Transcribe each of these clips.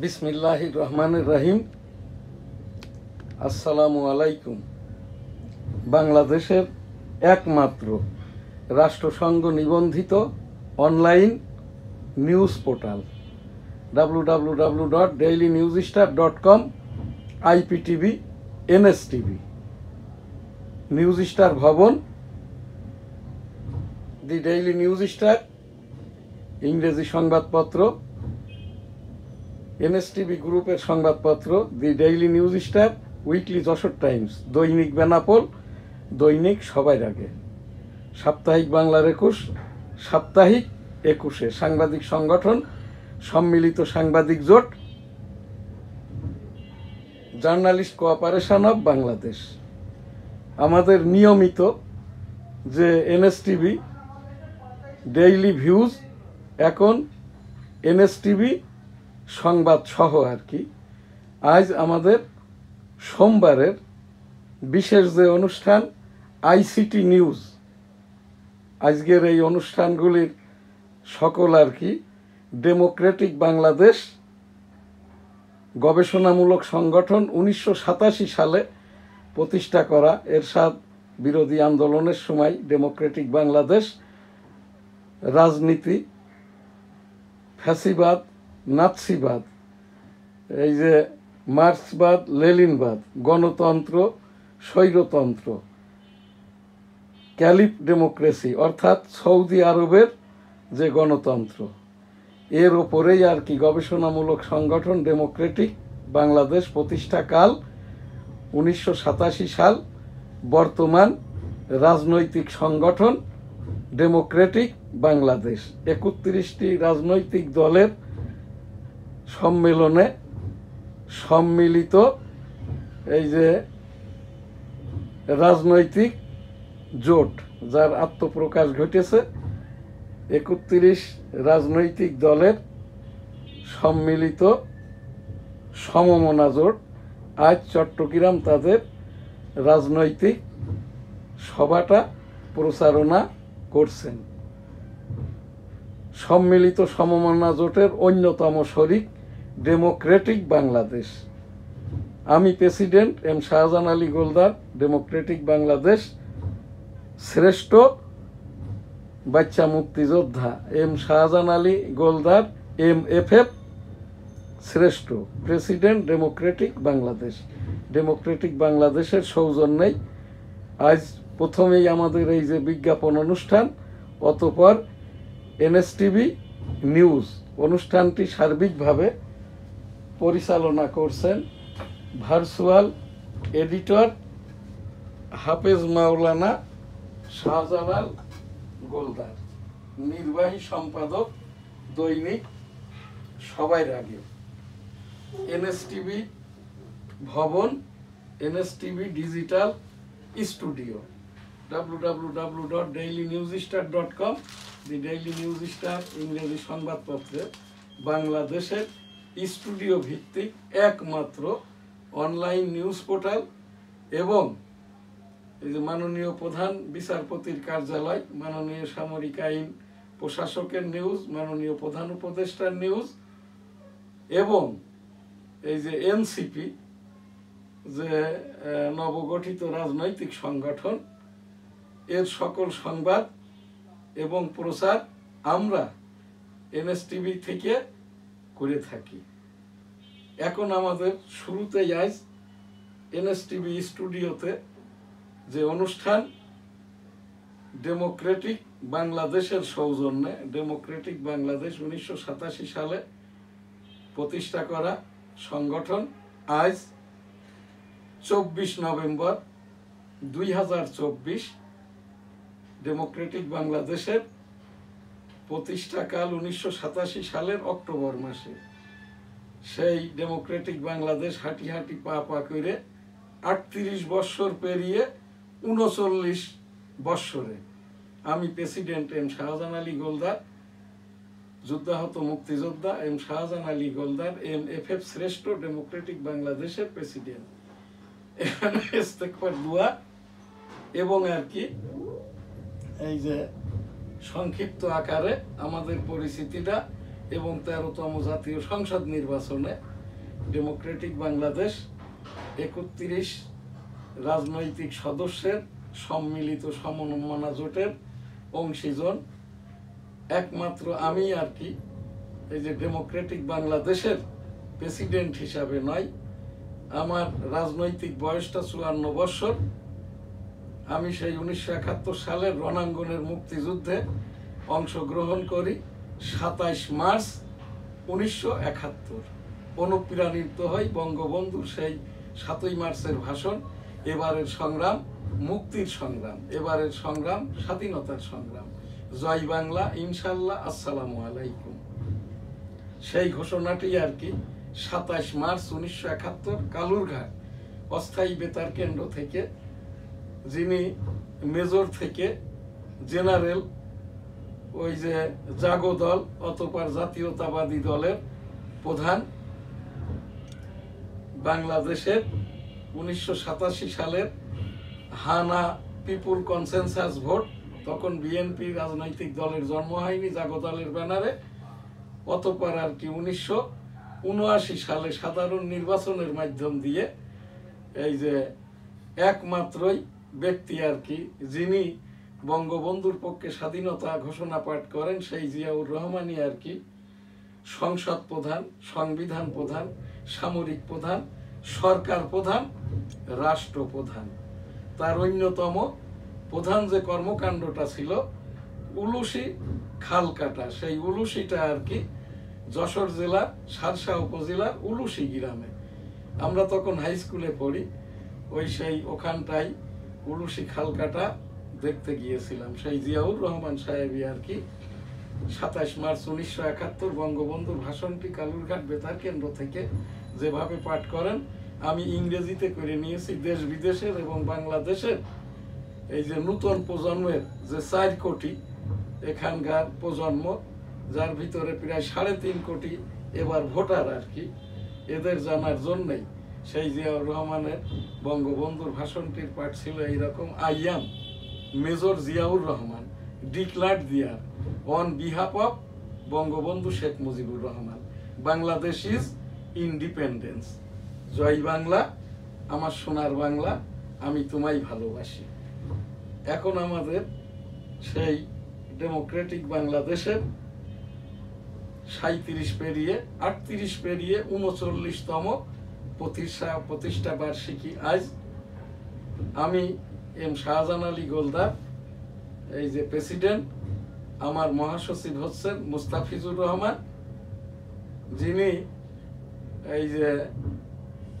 বিসমিল্লাহির রহমানির রহিম। আসসালামু আলাইকুম। বাংলাদেশের একমাত্র রাষ্ট্রসংঘ নিবন্ধিত online news portal www.dailynewsstar.com, IPTV, NSTV, news star ভবন, দি ডেইলি নিউজ স্টার ইংরেজি সংবাদপত্র, NSTV গ্রুপের সংবাদপত্র the daily news star, weekly Jessore times, দৈনিক বেনাপোল, দৈনিক সবার আগে, সাপ্তাহিক বাংলার 21, সাপ্তাহিক 21, সাংবাদিক সংগঠন সম্মিলিত সাংবাদিক জোট, জার্নালিস্ট কোঅপারেশন অফ বাংলাদেশ। আমাদের নিয়মিত যে NSTV ডেইলি ভিউজ, এখন NSTV সংবাদ সহ আর কি। আজ আমাদের সোমবারের বিশেষ যে অনুষ্ঠান ICT নিউজ, আজকের এই অনুষ্ঠানগুলির সকল আর কি ডেমোক্রেটিক বাংলাদেশ গবেষণামূলক সংগঠন 1987 সালে প্রতিষ্ঠা করা, এরশাদ বিরোধী আন্দোলনের সময় ডেমোক্রেটিক বাংলাদেশ রাজনীতি, ফ্যাসিবাদ, নাৎসিবাদ, এই যে মার্ক্সবাদ, লেনিনবাদ, গণতন্ত্র, স্বৈরতন্ত্র, ক্যালিফ ডেমোক্রেসি অর্থাৎ সৌদি আরবের যে গণতন্ত্র, এর ওপরেই আর কি গবেষণামূলক সংগঠন ডেমোক্রেটিক বাংলাদেশ প্রতিষ্ঠাকাল 1987 সাল। বর্তমান রাজনৈতিক সংগঠন ডেমোক্রেটিক বাংলাদেশ 31টি রাজনৈতিক দলের সম্মেলনে সম্মিলিত এই যে রাজনৈতিক জোট, যার আত্মপ্রকাশ ঘটেছে 31 রাজনৈতিক দলের সম্মিলিত সমমনা জোট আজ চট্টগ্রাম তাদের রাজনৈতিক সভাটা প্রচারণা করছেন। সম্মিলিত সমমনা জোটের অন্যতম শরিক ডেমোক্রেটিক বাংলাদেশ। আমি president M Shahjahan Ali Goldar, Democratic Bangladesh শ্রেষ্ঠ বাচ্চা মুক্তিযোদ্ধা M শাহজাহান আলী গোলদার MFF শ্রেষ্ঠ প্রেসিডেন্ট ডেমোক্রেটিক বাংলাদেশ। ডেমোক্রেটিক বাংলাদেশের সৌজন্যেই আজ প্রথমেই আমাদের এই যে বিজ্ঞাপন অনুষ্ঠান, অতঃপর NSTV নিউজ অনুষ্ঠানটি সার্বিকভাবে পরিচালনা করছেন ভার্চুয়াল এডিটর হাফেজ মাওলানা শাহজালাল গোলদার, নির্বাহী সম্পাদক দৈনিক সবার আগে, NSTV ভবন, NSTV ডিজিটাল স্টুডিও, www.dailynewsstar.com, দি ডেইলি নিউজ স্টার ইংরেজি সংবাদপত্রের বাংলাদেশের স্টুডিও ভিত্তিক একমাত্র অনলাইন নিউজ পোর্টাল, এবং এই যে মাননীয় প্রধান বিচারপতির কার্যালয়, মাননীয় সামরিক আইন প্রশাসকের নিউজ, মাননীয় প্রধান উপদেষ্টার নিউজ, এবং এই যে NCP যে নবগঠিত রাজনৈতিক সংগঠন, এর সকল সংবাদ এবং প্রচার আমরা NSTV থেকে করে থাকি। এখন আমাদের শুরুতেই আজ NSTV স্টুডিওতে যে অনুষ্ঠান ডেমোক্রেটিক বাংলাদেশের সৌজন্যে, ডেমোক্রেটিক বাংলাদেশ 1987 সালে প্রতিষ্ঠা করা সংগঠন, আজ 24 নভেম্বর 2024, ডেমোক্রেটিক বাংলাদেশের প্রতিষ্ঠাকাল 1987 সালের অক্টোবর মাসে। সেই ডেমোক্রেটিক বাংলাদেশ হাঁটি হাঁটি পা পা করে 38 বৎসর পেরিয়ে 39 বৎসরে আমি প্রেসিডেন্ট M শাহজাহান আলী গোলদার, যুদ্ধাহত মুক্তিযোদ্ধা M শাহজাহান আলী গোলদার MFF শ্রেষ্ঠ ডেমোক্রেটিক বাংলাদেশের প্রেসিডেন্ট, এখানে ইস্তেগফার দোয়া এবং আর কি এই যে সংক্ষিপ্ত আকারে আমাদের পরিচিতিটা এবং 13তম জাতীয় সংসদ নির্বাচনে ডেমোক্রেটিক বাংলাদেশ 31 রাজনৈতিক সদস্যের সম্মিলিত সমমনা জোটের অংশীজন। একমাত্র আমি আর কি এই যে ডেমোক্রেটিক বাংলাদেশের প্রেসিডেন্ট হিসাবে নয়, আমার রাজনৈতিক বয়সটা 54 বছর। আমি সেই 1971 সালের রণাঙ্গনের মুক্তিযুদ্ধে অংশগ্রহণ করি 27 মার্চ 1971। অনুপ্রাণিত হই বঙ্গবন্ধুর সেই 7ই মার্চের ভাষণ। এবারের সংগ্রাম মুক্তির সংগ্রাম, এবারের সংগ্রাম স্বাধীনতার সংগ্রাম। জয় বাংলা, ইনশাল্লাহ, আসসালামু আলাইকুম। সেই ঘোষণাটি আর কি 27 মার্চ 1971 কালুরঘাট অস্থায়ী বেতার কেন্দ্র থেকে, যিনি মেজর থেকে জেনারেল ওই যে জাগো দল অতঃপর জাতীয়তাবাদী দলের প্রধান, বাংলাদেশের 1987 সালের হানা পিপুল কনসেনসাস ভোট, তখন বিএনপি রাজনৈতিক দলের জন্ম হয়নি, জাগো দলের ব্যানারে। অতঃপর আর কি 1979 সালে সাধারণ নির্বাচনের মাধ্যম দিয়ে এই যে একমাত্রই ব্যক্তি আর কি যিনি বঙ্গবন্ধুর পক্ষে স্বাধীনতা ঘোষণা পাঠ করেন, সেই জিয়াউর রহমানই আর কি সংসদ প্রধান, সংবিধান প্রধান, সামরিক প্রধান, সরকার প্রধান, রাষ্ট্রপ্রধান। তার অন্যতম প্রধান যে কর্মকাণ্ডটা ছিল উলুশি খাল কাটা। সেই উলুশিটা আর কি যশোর জেলার সারসা উপজেলার উলুশি গ্রামে। আমরা তখন হাই স্কুলে পড়ি, ওই সেই ওখানটাই উলুশি খাল কাটা দেখতে গিয়েছিলাম। সেই জিয়াউর রহমান সাহেবই আর কি 27 মার্চ 1971 বঙ্গবন্ধুর ভাষণটি কালুরঘাট বেতার কেন্দ্র থেকে যেভাবে পাঠ করেন, আমি ইংরেজিতে করে নিয়েছি। দেশ বিদেশের এবং বাংলাদেশের এই যে নূতন প্রজন্মের যে 4 কোটি এখানকার প্রজন্ম, যার ভিতরে প্রায় 3.5 কোটি এবার ভোটার আর কি, এদের জানার জন্যই সেই জিয়াউর রহমানের বঙ্গবন্ধুর ভাষণটির পাঠ ছিল এইরকম: I am major Ziaur Rahman, declared there on behalf of Bangabandhu Sheikh Mujibur Rahman, Bangladesh is independence. জয় বাংলা, আমার সোনার বাংলা, আমি তোমায় ভালোবাসি। এখন আমাদের সেই ডেমোক্রেটিক বাংলাদেশের 37 পেরিয়ে 38 পেরিয়ে 39তম প্রতিষ্ঠা বার্ষিকী আজ। আমি এম শাহজাহান আলী গোলদার, এই যে প্রেসিডেন্ট। আমার মহাসচিব হচ্ছেন মুস্তাফিজুর রহমান, যিনি এই যে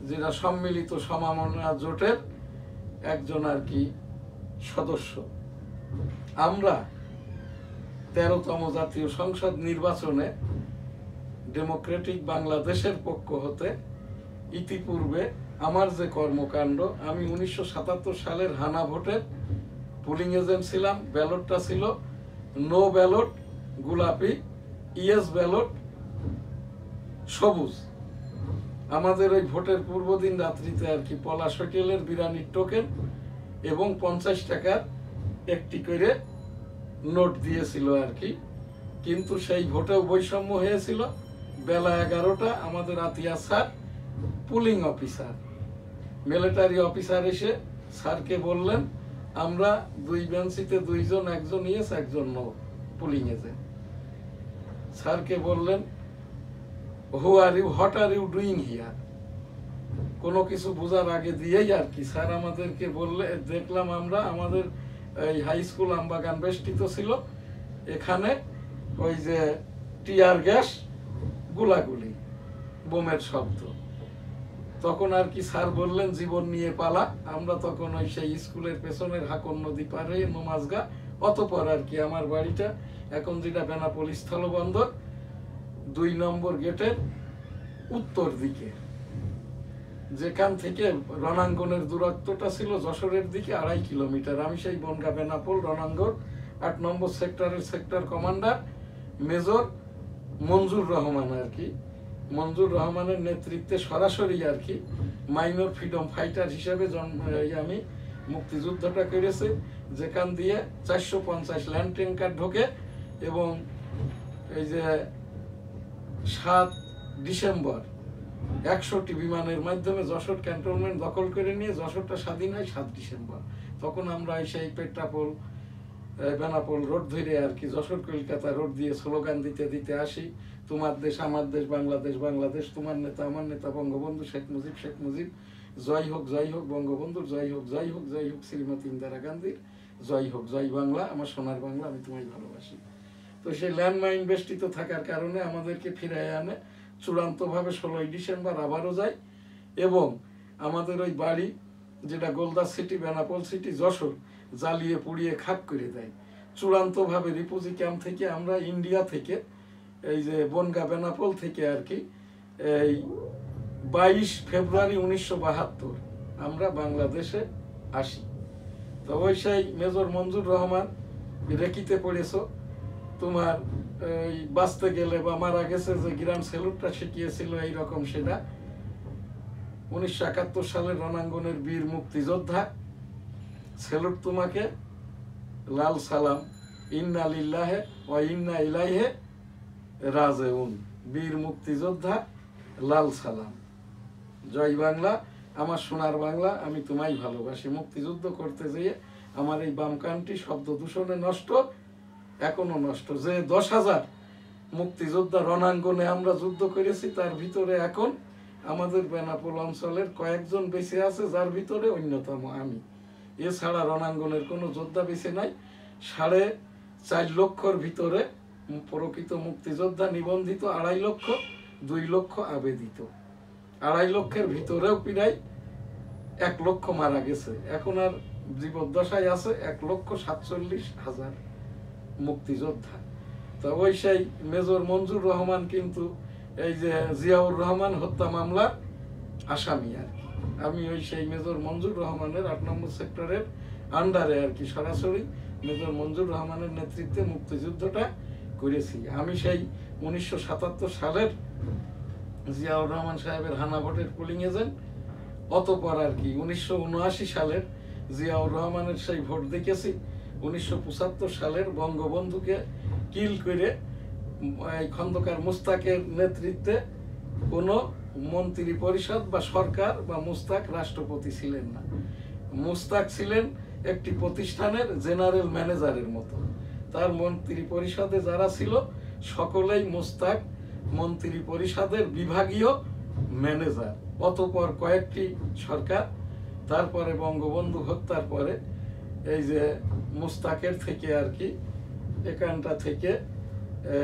যেটা সম্মিলিত সমমনা জোটের একজন আর কি সদস্য। আমরা 13তম জাতীয় সংসদ নির্বাচনে ডেমোক্রেটিক বাংলাদেশের পক্ষ হতে ইতিপূর্বে আমার যে কর্মকাণ্ড, আমি 1977 সালের হানা ভোটের পুলিং এজেন্ট ছিলাম। ব্যালটটা ছিল নো ব্যালট গোলাপি, ইয়েস ব্যালট সবুজ। আমাদের ওই ভোটের পূর্বদিন রাত্রিতে আর কি পলাশ হোটেলের বিরিয়ানির টোকেন এবং 50 টাকার একটি করে নোট দিয়েছিল আর কি। কিন্তু সেই ভোটেও বৈষম্য হয়েছিল। বেলা 11টা আমাদের Atiya sir polling officer, military officer এসে স্যারকে বললেন, আমরা 2 বেঞ্চিতে 2 জন, একজন ইয়েস একজন নো পুলিং এজেন্ট। স্যারকে বললেন, what are you doing here? কোনো কিছু বোঝার আগে দিয়েই আর কি স্যার আমাদেরকে বললে, দেখলাম আমরা আমাদের এই হাই স্কুল আমবাগান বেষ্টিত ছিল, এখানে ওই যে টিয়ার গ্যাস, গোলাগুলি, বোমের শব্দ। তখন আর কি স্যার বললেন, জীবন নিয়ে পালা। আমরা তখন ওই সেই স্কুলের পেছনের হাকন নদী পারে নমাজগা, অতপর আর কি আমার বাড়িটা এখন যেটা বেনাপোল স্থলবন্দর 2 নম্বর গেটের উত্তর দিকে, যেখান থেকে রণাঙ্গনের দূরত্বটা ছিল যশোরের দিকে 2.5 কিলোমিটার। আমি সেই বনগা বেনাপোল রণাঙ্গন 8 নম্বর সেক্টরের সেক্টর কমান্ডার মেজর মঞ্জুর রহমান আর কি। মঞ্জুর রহমানের নেতৃত্বে সরাসরি আর কি মাইনর ফ্রিডম ফাইটার হিসেবে আমি মুক্তিযুদ্ধটা করেছি, যেখান দিয়ে 450 ল্যান্ড ট্যাঙ্কার ঢোকে এবং এই যে 7 ডিসেম্বর 100টি বিমানের মাধ্যমে যশোর ক্যান্টনমেন্ট দখল করে নিয়ে যশোরটা স্বাধীন হয় 7 ডিসেম্বর। তখন আমরা সেই পেট্রাপোল বেনাপোল রোড ধরে আর কি যশোর কলকাতা রোড দিয়ে স্লোগান দিতে দিতে আসি, তোমার দেশ আমার দেশ বাংলাদেশ, বাংলাদেশ তোমার নেতা আমার নেতা বঙ্গবন্ধু শেখ মুজিব, শেখ মুজিব জয় হোক বঙ্গবন্ধুর জয় হোক শ্রীমতী ইন্দিরা গান্ধীর জয় হোক, জয় বাংলা, আমার সোনার বাংলা, আমি তোমায় ভালোবাসি। তো সেই ল্যান্ডমাইন বেষ্টিত থাকার কারণে আমাদেরকে ফিরিয়ে আনে চূড়ান্তভাবে 16 ডিসেম্বর আবারও যায়, এবং আমাদের ওই বাড়ি যেটা গোলদা সিটি বেনাপোল সিটি যশোর জ্বালিয়ে পুড়িয়ে খাক করে দেয়। চূড়ান্তভাবে রিফিউজি ক্যাম্প থেকে আমরা ইন্ডিয়া থেকে এই যে বনগা বেনাপোল থেকে আর কি এই 22 ফেব্রুয়ারি 1972 আমরা বাংলাদেশে আসি। তো ওই সেই মেজর মঞ্জুর রহমান রেকিতে পড়েছ, তোমার এই বাঁচতে গেলে বা মারা গেছে যে গ্র্যান্ড স্যালুটটা শিখিয়েছিল এইরকম, সেটা 1971 সালের রণাঙ্গনের বীর মুক্তিযোদ্ধা, স্যালুট তোমাকে, লাল সালাম, ইন্না লিল্লাহে ওয়া ইন্না ইলাইহি রাজিউন, বীর মুক্তিযোদ্ধা লাল সালাম, জয় বাংলা, আমার সোনার বাংলা, আমি তোমায় ভালোবাসি। মুক্তিযুদ্ধ করতে যেয়ে আমার এই বাম কানটি শব্দ দূষণে নষ্ট, এখনো নষ্ট। যে 10,000 মুক্তিযোদ্ধা রণাঙ্গনে আমরা যুদ্ধ করেছি, তার ভিতরে এখন আমাদের বেনাপোল অঞ্চলের কয়েকজন বেঁচে আছে, যার ভিতরে অন্যতম আমি। এছাড়া রণাঙ্গনের কোনো যোদ্ধা বেঁচে নাই। 4.5 লক্ষর ভিতরে প্রকৃত মুক্তিযোদ্ধা নিবন্ধিত 2.5 লক্ষ, 2 লক্ষ আবেদিত। 2.5 লক্ষের ভিতরেও প্রায় 1 লক্ষ মারা গেছে, এখন আর জীবদ্দশায় আছে 1,47,000 মুক্তিযোদ্ধা। তো ওই সেই মেজর মঞ্জুর রহমান কিন্তু এই যে জিয়াউর রহমান হত্যা মামলার আসামি আর কি। আমি ওই সেই মেজর মঞ্জুর রহমানের 8 নম্বর সেক্টরের আন্ডারে আর কি সরাসরি মেজর মঞ্জুর রহমানের নেতৃত্বে মুক্তিযুদ্ধটা করেছি। আমি সেই 1977 সালের জিয়াউর রহমান সাহেবের হানা ভোটের পোলিং এজেন্ট। অতপর আর কি 1979 সালের জিয়াউর রহমানের সেই ভোট দেখেছি। 1975 সালের বঙ্গবন্ধুকে কিল করে খন্দকার মুস্তাকের নেতৃত্বে কোনো মন্ত্রী পরিষদ বা সরকার বা মুস্তাক রাষ্ট্রপতি ছিলেন না। মুস্তাক ছিলেন একটি প্রতিষ্ঠানের জেনারেল ম্যানেজারের মতো। তার মন্ত্রী পরিষদে যারা ছিল সকলেই মুস্তাক মন্ত্রী পরিষদের বিভাগীয় ম্যানেজার। অতপর কয়েকটি সরকার, তারপরে বঙ্গবন্ধু হত্যার পরে এই যে মুস্তাকের থেকে আর কি এখানটা থেকে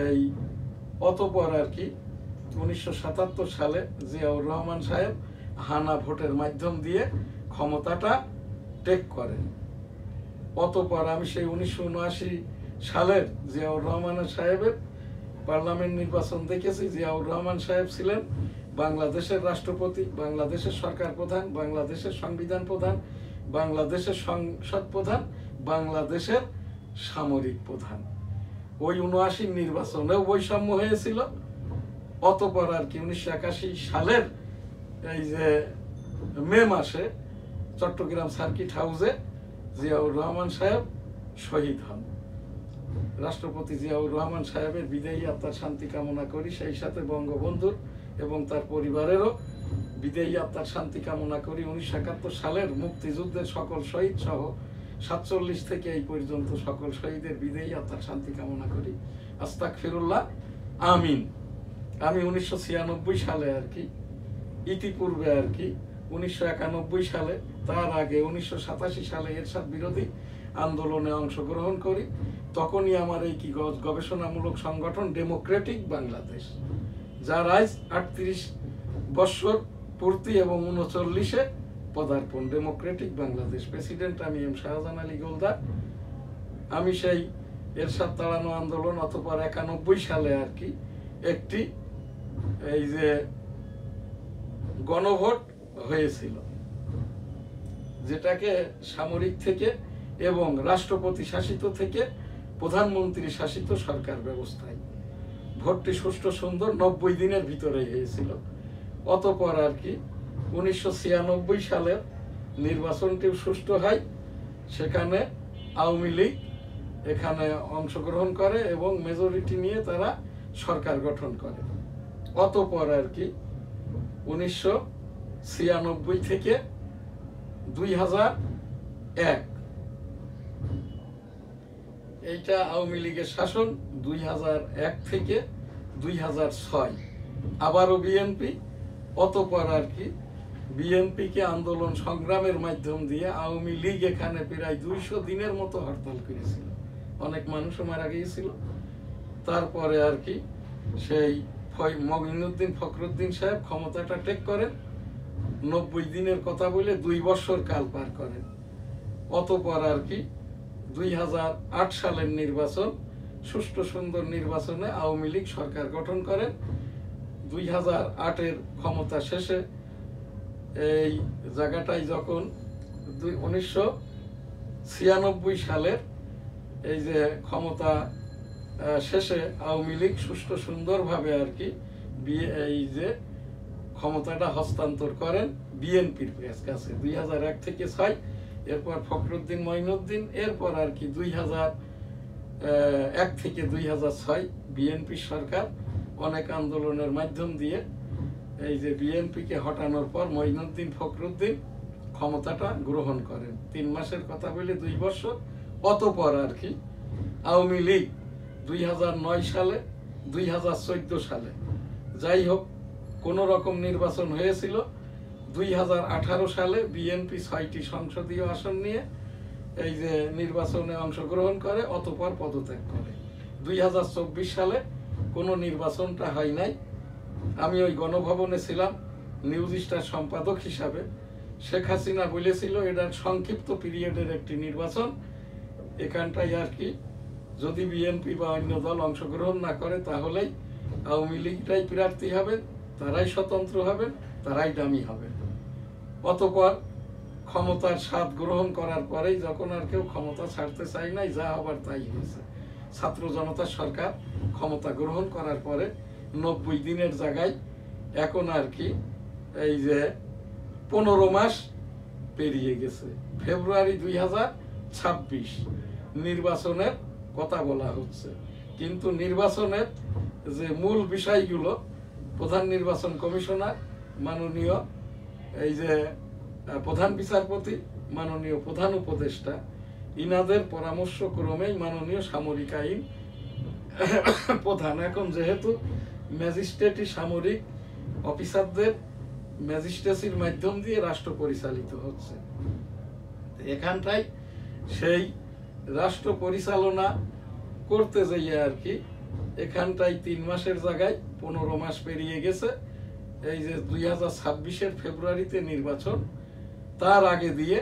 এই অতপর আর কি 1977 সালে জিয়াউর রহমান সাহেব হানা ভোটের মাধ্যম দিয়ে ক্ষমতাটা টেক করেন। অতপর আমি সেই 1979 সালের জিয়াউর রহমান সাহেবের পার্লামেন্ট নির্বাচন দেখেছি। জিয়াউর রহমান সাহেব ছিলেন বাংলাদেশের রাষ্ট্রপতি, বাংলাদেশের সরকার প্রধান, বাংলাদেশের সংবিধান প্রধান, বাংলাদেশের সংসদ প্রধান, বাংলাদেশের সামরিক প্রধান। ওই 79 নির্বাচনেও বৈষম্য হয়েছিল। অতপর আর কি 1981 সালের এই যে মে মাসে চট্টগ্রাম সার্কিট হাউসে জিয়াউর রহমান সাহেব শহীদ হন। রাষ্ট্রপতি জিয়াউর রহমান সাহেবের বিদায়ী আত্মার শান্তি কামনা করি, সেই সাথে বঙ্গবন্ধুর এবং তার পরিবারেরও বিদায়ী আত্মার শান্তি কামনা করি। 1971 সালের মুক্তিযুদ্ধের সকল শহীদ সহ 47 থেকে এই পর্যন্ত সকল শহীদের বিদায়ী আত্মার শান্তি কামনা করি। আস্তাগফিরুল্লাহ, আমিন। আমি 1996 সালে আর কি, ইতিপূর্বে আর কি 1991 সালে, তার আগে 1987 সালে এরশাদ বিরোধী আন্দোলনে অংশগ্রহণ করি। তখনই আমার এই কি গবেষণামূলক সংগঠন ডেমোক্রেটিক বাংলাদেশ, যার আজ 38 বৎসর পূর্তি এবং 39-এ পদার্পণ। ডেমোক্রেটিক বাংলাদেশ প্রেসিডেন্ট আমি এম শাহজাহান আলী গোলদার। আমি সেই এরশাদ তাড়ানো আন্দোলন অতপর 91 সালে আর কি একটি এই যে গণভোট হয়েছিল, যেটাকে সামরিক থেকে এবং রাষ্ট্রপতি শাসিত থেকে প্রধানমন্ত্রী শাসিত সরকার ব্যবস্থায় ভোটটি সুষ্ঠু সুন্দর 90 দিনের ভিতরে হয়েছিল। অতপর আর কি 1996 সালের নির্বাচনটিও সুষ্ঠু হয়। সেখানে আওয়ামী লীগ এখানে অংশগ্রহণ করে এবং মেজরিটি নিয়ে তারা সরকার গঠন করে। অতঃপর আর কি 1996 থেকে 2001, এইটা আওয়ামী লীগের শাসন। 2001 থেকে 2006 আবারও বিএনপি। অতঃপর আর কি বিএনপিকে আন্দোলন সংগ্রামের মাধ্যম দিয়ে আওয়ামী লীগ এখানে প্রায় 200 দিনের মতো হরতাল করেছিল, অনেক মানুষও মারা গিয়েছিল। তারপরে আর কি সেই মঈনুদ্দিন ফখরুদ্দিন সাহেব ক্ষমতাটা টেক করেন, 90 দিনের কথা বলে 2 বছর কাল পার করেন। অতঃপর আর কি 2008 সালের নির্বাচন, সুষ্ঠু সুন্দর নির্বাচনে আওয়ামী লীগ সরকার গঠন করেন। 2008-এর ক্ষমতা শেষে এই জায়গাটাই যখন 1996 সালের এই যে ক্ষমতা শেষে আওয়ামী লীগ সুষ্ঠু সুন্দরভাবে আর কি এই যে ক্ষমতাটা হস্তান্তর করেন বিএনপির কাছে 2001 থেকে 6, এরপর ফখরুদ্দিন মঈনুদ্দিন, এরপর আর কি 2001 থেকে 2006 বিএনপি সরকার অনেক আন্দোলনের মাধ্যম দিয়ে এই যে বিএনপিকে হটানোর পর মঈনুদ্দিন ফখরুদ্দিন ক্ষমতাটা গ্রহণ করেন। 3 মাসের কথা বলে 2 বছর। অতঃপর আর কি আওয়ামী লীগ 2009 সালে 2014 সালে যাই হোক কোন রকম নির্বাচন হয়েছিল। 2018 সালে বিএনপি 6টি সংসদীয় আসন নিয়ে এই যে নির্বাচনে অংশগ্রহণ করে, অতঃপর পদত্যাগ করে। 2024 সালে কোনো নির্বাচনটা হয় নাই। আমি ওই গণভবনে ছিলাম নিউজ স্টার সম্পাদক হিসাবে। শেখ হাসিনা বলেছিল এটা সংক্ষিপ্ত পিরিয়ডের একটি নির্বাচন, এখানটাই আর কি যদি বিএনপি বা অন্য দল অংশগ্রহণ না করে তাহলেই আওয়ামী লীগটাই প্রার্থী হবেন, তারাই স্বতন্ত্র হবেন, তারাই দামি হবেন। অতঃপর ক্ষমতার স্বাদ গ্রহণ করার পরেই যখন আর কেউ ক্ষমতা ছাড়তে চায় নাই, যা হবার তাই হয়েছে। ছাত্র জনতা সরকার ক্ষমতা গ্রহণ করার পরে 90 দিনের জায়গায় এখন আর কি এই যে 15 মাস পেরিয়ে গেছে। ফেব্রুয়ারি 2026 নির্বাচনের কথা বলা হচ্ছে, কিন্তু নির্বাচনের যে মূল বিষয়গুলো প্রধান নির্বাচন কমিশনার, মাননীয় এই যে প্রধান বিচারপতি, মাননীয় প্রধান উপদেষ্টা, ইনাদের পরামর্শ ক্রমেই মাননীয় সামরিক আইন প্রধান, এখন যেহেতু ম্যাজিস্ট্রেটই সামরিক অফিসারদের ম্যাজিস্ট্রেসির মাধ্যম দিয়ে রাষ্ট্র পরিচালিত হচ্ছে, এখানটাই সেই রাষ্ট্র পরিচালনা করতে যাইয়ে আর কি এখানটাই 3 মাসের জায়গায় 15 মাস পেরিয়ে গেছে। এই যে 2026-এর ফেব্রুয়ারিতে নির্বাচন, তার আগে দিয়ে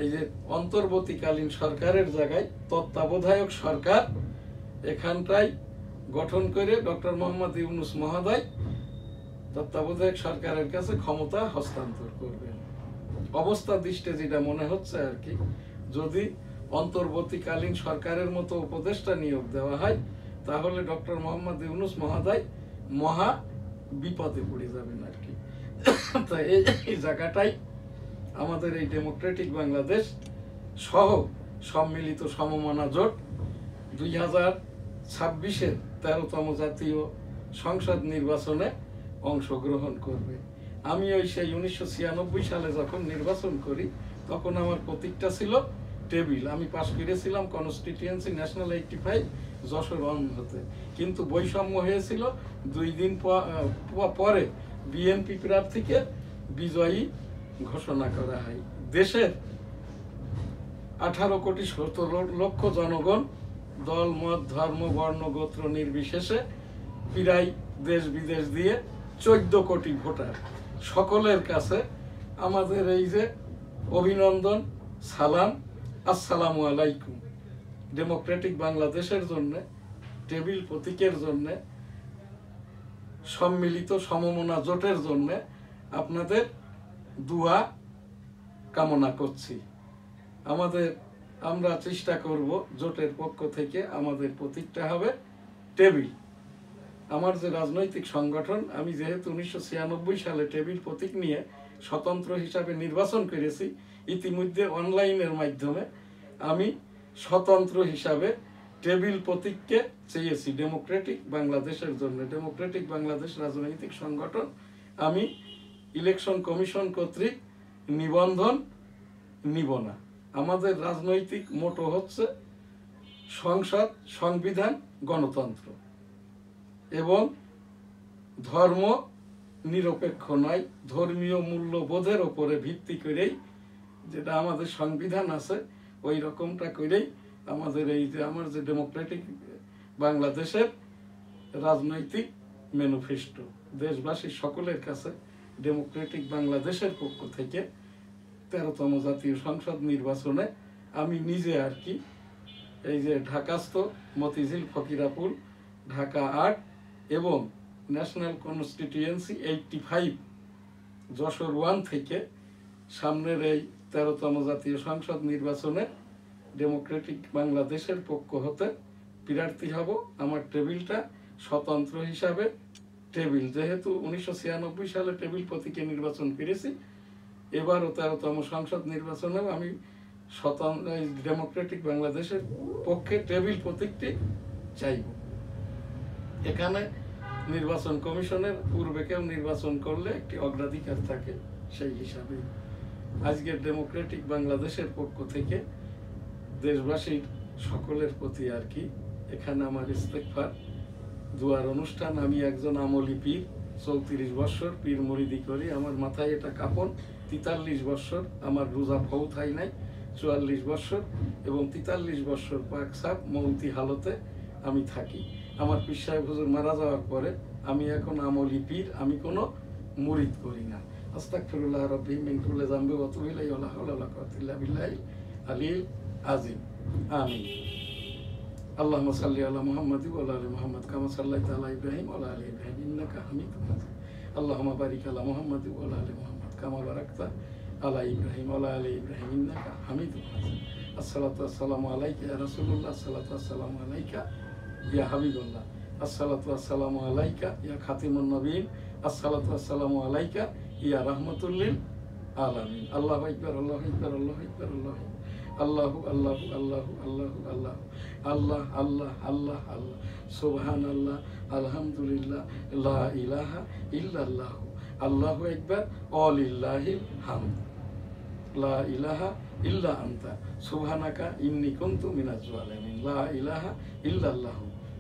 এই যে অন্তর্বর্তীকালীন সরকারের জায়গায় তত্ত্বাবধায়ক সরকার এখানটাই গঠন করে ডক্টর মোহাম্মদ ইউনূস মহোদয় তত্ত্বাবধায়ক সরকারের কাছে ক্ষমতা হস্তান্তর করবেন। অবস্থা দৃষ্টে যেটা মনে হচ্ছে আর কি, যদি অন্তর্বর্তীকালীন সরকারের মতো উপদেষ্টা নিয়োগ দেওয়া হয় তাহলে ডক্টর মোহাম্মদ ইউনূস মহোদয় মহা বিপদে পড়ে যাবেন আর কি। তো এই জায়গাটাই আমাদের এই ডেমোক্রেটিক বাংলাদেশ সহ সম্মিলিত সমমনা জোট 2026-এর 13তম জাতীয় সংসদ নির্বাচনে অংশগ্রহণ করবে। আমি ওই সেই 1996 সালে যখন নির্বাচন করি তখন আমার প্রতীকটা ছিল টেবিল। আমি পাশ করেছিলাম কনস্টিটিউয়েন্সি ন্যাশনাল 85 যশোর হতে, কিন্তু বৈষম্য হয়েছিল। 2 দিন পরে বিএনপি প্রার্থীকে বিজয়ী ঘোষণা করা হয়। দেশের 18 কোটি 70 লক্ষ জনগণ দল মত ধর্ম বর্ণ গোত্র নির্বিশেষে প্রায় দেশ বিদেশ দিয়ে 14 কোটি ভোটার, সকলের কাছে আমাদের এই যে অভিনন্দন, সালাম, আসসালামু আলাইকুম। ডেমোক্রেটিক বাংলাদেশের জন্য, টেবিল প্রতীকের জন্য, সম্মিলিত সমমনা জোটের জন্য আপনাদের দোয়া কামনা করছি। আমরা চেষ্টা করব জোটের পক্ষ থেকে আমাদের প্রতীকটা হবে টেবিল। আমার যে রাজনৈতিক সংগঠন, আমি যেহেতু 1996 সালে টেবিল প্রতীক নিয়ে স্বতন্ত্র হিসাবে নির্বাচন করেছি, ইতিমধ্যে অনলাইনের মাধ্যমে আমি স্বতন্ত্র হিসাবে টেবিল প্রতীককে চেয়েছি ডেমোক্রেটিক বাংলাদেশের জন্য। ডেমোক্রেটিক বাংলাদেশ রাজনৈতিক সংগঠন আমি ইলেকশন কমিশন কর্তৃক নিবন্ধন নিব না। আমাদের রাজনৈতিক মোটো হচ্ছে সংসদ, সংবিধান, গণতন্ত্র এবং ধর্ম নিরপেক্ষ নয়, ধর্মীয় মূল্যবোধের ওপরে ভিত্তি করেই, যেটা আমাদের সংবিধান আছে ওই রকমটা করেই আমাদের এই যে আমার যে ডেমোক্রেটিক বাংলাদেশের রাজনৈতিক ম্যানিফেস্টো। দেশবাসী সকলের কাছে ডেমোক্রেটিক বাংলাদেশের পক্ষ থেকে 13তম জাতীয় সংসদ নির্বাচনে আমি নিজে আর কি এই যে ঢাকাস্থ মতিঝিল ফকিরাপুর ঢাকা 8 এবং ন্যাশনাল কনস্টিটিউয়েন্সি 85 যশোর 1 থেকে সামনের এই 13তম জাতীয় সংসদ নির্বাচনে ডেমোক্রেটিক বাংলাদেশের পক্ষ হতে প্রার্থী হব। আমার টেবিলটা স্বতন্ত্র হিসাবে টেবিল, যেহেতু 1996 সালে টেবিল প্রতীকে নির্বাচন করেছি, এবারও 13তম সংসদ নির্বাচনেও আমি স্বতন্ত্র ডেমোক্রেটিক বাংলাদেশের পক্ষে টেবিল প্রতীকটি চাইব। এখানে নির্বাচন কমিশনের পূর্বে কেউ নির্বাচন করলে একটি অগ্রাধিকার থাকে, সেই হিসাবে আজকের ডেমোক্রেটিক বাংলাদেশের পক্ষ থেকে দেশবাসীর সকলের প্রতি আর কি এখানে আমার ইস্তেগফার দুয়ার অনুষ্ঠান। আমি একজন আমলি পীর, 34 বছর পীর মুরিদি করি। আমার মাথায় এটা কাপড়, 43 বছর আমার রোজা ফৌত হয় নাই, 44 বছর এবং 43 বছর পাক সাপ মৌতি হালতে আমি থাকি। আমার পীর সাহেব হুজুর মারা যাওয়ার পরে আমি এখন আমলি পীর, আমি কোনো মুরিদ করি না। আস্তাগফিরুল্লাহ রাব্বি মিন কুল্লি যামবি ওয়া আতুবু ইলাইহি ওয়া লা হাওলা ওয়া লা কুওয়াতা ইল্লা বিল্লাহিল আলিয়্যিল আযীম। আমিন। আল্লাহুম্মা সাল্লি আলা মুহাম্মাদ ওয়া আলা আলি মুহাম্মাদ কামা সাল্লাইতা আলা ইব্রাহিম ওয়া আলা আলি ইব্রাহিম ইন্নাকা হামিদুম মাজিদ। আল্লাহুম্মা বারিক আলা মুহাম্মাদ ওয়া আলা আলি মুহাম্মাদ কামা বারাকতা আলা ইব্রাহিম ওয়া আলা আলি ইব্রাহিম ইন্নাকা হামিদুম মাজিদ। আসসালাতু ওয়াসসালামু আলাইকা ইয়া রাসূলুল্লাহ, আসসালাতু ওয়াসসালামু আলাইকা ইয়া হাবিবাল্লাহ, আসসালাতু ওয়াসসালামু আলাইকা ইয়া খাতিমুন নবীন, আসসালাতু ওয়াসসালামু আলাইকা ইয়া রাহমাতুল লিল আলামিন। আল্লাহু আকবার, আল্লাহু আকবার, আল্লাহু আকবার, আল্লাহু আল্লাহু আল্লাহু আল্লাহু আল্লাহু আল্লাহ আল্লাহ আল্লাহ আল্লাহ আল্লাহ সুবহানাল্লাহ আলহামদুলিল্লাহ লা ইলাহা ইল্লাল্লাহ আল্লাহু আকবার ওয়া লিল্লাহিল হামদ লা ইলাহা ইল্লা আনতা সুবহানাকা ইন্নী কুনতু মিনাজ জালিমিন লা ইলাহা ইল্লাল্লাহ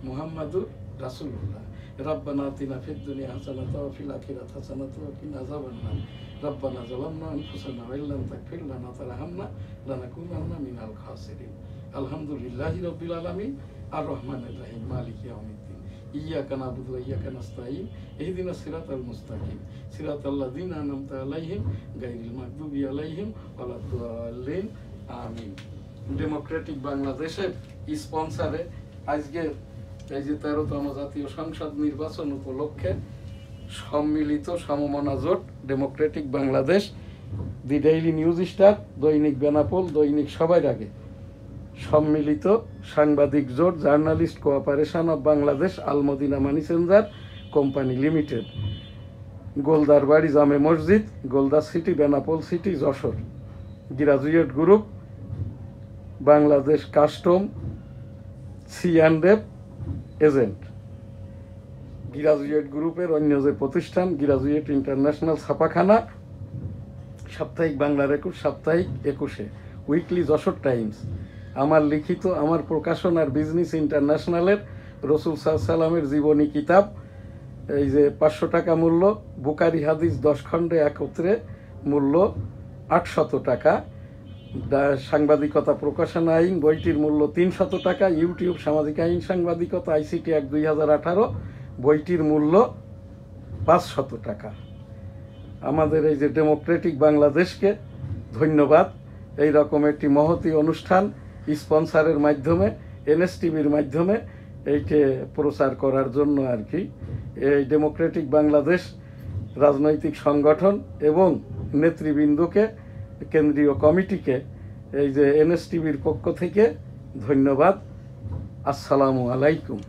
মুহাম্মাদুর রাসূলুল্লাহ। রব্বানা আতিনা ফিদ দুনিয়া হাসানাতাও ওয়া ফিল আখিরাতি হাসানাতাও ওয়া কিনা আযাবান্নার। রব্বানা যালামনা আনফুসানা ওয়া ইল্লাম তাগফির লানা ওয়া তারহামনা লানাকুনান্না মিনাল খাসিরিন। আলহামদুলিল্লাহি রাব্বিল আলামিন আর রহমানির রহিম মালিকি ইয়াউমিদ্দিন। ইয়্যাকা না'বুদু ওয়া ইয়্যাকা নাস্তাঈন ইহদিনাস সিরাতাল মুস্তাকিম সিরাতাল লাযিনা আন'আমতা আলাইহিম গায়রিল মাগদুবি আলাইহিম ওয়ালাদ দাল্লিন। আমিন। ডেমোক্রেটিক বাংলাদেশের স্পন্সরে আজকে এই যে 13তম জাতীয় সংসদ নির্বাচন উপলক্ষে সম্মিলিত সমমনা জোট ডেমোক্রেটিক বাংলাদেশ, দি ডেইলি নিউজ স্টার, দৈনিক বেনাপোল, দৈনিক সবার আগে, সম্মিলিত সাংবাদিক জোট journalist cooperation of Bangladesh Al Madina money changer company limited, Goldar বাড়ি জামে মসজিদ, Goldar city, Benapole city, Jessore, graduate group, Bangladesh custom, C&F agent, graduate গ্রুপের অন্য যে প্রতিষ্ঠান গ্রাজুয়েট ইন্টারন্যাশনাল ছাপাখানা, সাপ্তাহিক বাংলা রেকর্ড, সাপ্তাহিক 21, উইকলি যশোর টাইমস, আমার লিখিত, আমার প্রকাশন আর বিজনেস ইন্টারন্যাশনালের রসুল সাল্লামের জীবনী কিতাব, এই যে 500 টাকা মূল্য, বুখারী হাদিস 10 খণ্ডে একত্রে মূল্য 800 টাকা, সাংবাদিকতা প্রকাশনা আইন বইটির মূল্য 300 টাকা, ইউটিউব সামাজিক আইন সাংবাদিকতা ICT অ্যাক্ট 2018 বইটির মূল্য 500 টাকা। আমাদের এই যে ডেমোক্রেটিক বাংলাদেশকে ধন্যবাদ, এই রকম একটি মহতী অনুষ্ঠান স্পন্সরের মাধ্যমে, NSTVর মাধ্যমে এইকে প্রচার করার জন্য আর কি। এই ডেমোক্রেটিক বাংলাদেশ রাজনৈতিক সংগঠন এবং নেতৃবৃন্দকে, কেন্দ্রীয় কমিটিকে এই যে NSTVর পক্ষ থেকে ধন্যবাদ। আসসালামু আলাইকুম।